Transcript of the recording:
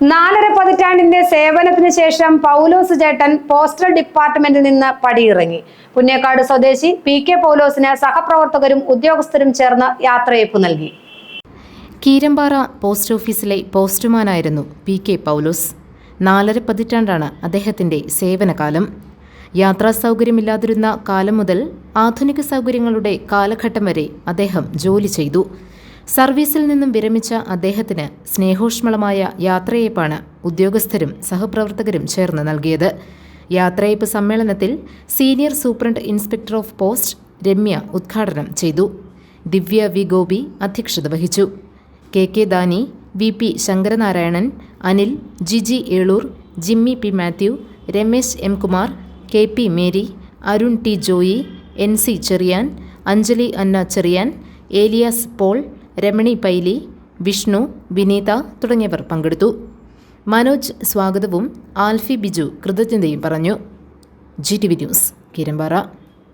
4.5 പതിറ്റാണ്ടിന്റെ സേവനത്തിന് ശേഷം പൗലോസ് ചേട്ടൻ പോസ്റ്റൽ ഡിപ്പാർട്ട്മെന്റിൽ നിന്ന് പടിയിറങ്ങി. പുന്നേക്കാട് സ്വദേശി PK പൗലോസിന് സഹപ്രവർത്തകരും ഉദ്യോഗസ്ഥരും ചേർന്ന് യാത്രയയപ്പ് നൽകി. കീരമ്പാറ പോസ്റ്റ് ഓഫീസിലെ പോസ്റ്റുമാനായിരുന്നു PK പൗലോസ്. 4.5 പതിറ്റാണ്ടാണ് അദ്ദേഹത്തിന്റെ സേവനകാലം. യാത്രാ സൗകര്യമില്ലാതിരുന്ന കാലം മുതൽ ആധുനിക സൗകര്യങ്ങളുടെ കാലഘട്ടം വരെ അദ്ദേഹം ജോലി ചെയ്തു. സർവീസിൽ നിന്നും വിരമിച്ച അദ്ദേഹത്തിന് സ്നേഹോഷ്മളമായ യാത്രയയപ്പാണ് ഉദ്യോഗസ്ഥരും സഹപ്രവർത്തകരും ചേർന്ന് നൽകിയത്. യാത്രയയപ്പ് സമ്മേളനത്തിൽ senior superintendent inspector of post Ramya ഉദ്ഘാടനം ചെയ്തു. ദിവ്യ വി ഗോപി അധ്യക്ഷത വഹിച്ചു. KK Dani, VP Sankaranarayanan, Anil, Jiji Elur, Jimmy P Matthew, Ramesh M Kumar, KP Mary, Arun T Joy, NC Cherian, Anjali Anna Cherian, Elias Paul, Ramani Paily, Vishnu, Vineetha തുടങ്ങിയവർ പങ്കെടുത്തു. മനോജ് സ്വാഗതവും ആൽഫി ബിജു കൃതജ്ഞതയും പറഞ്ഞു. GTV news, Keerampara.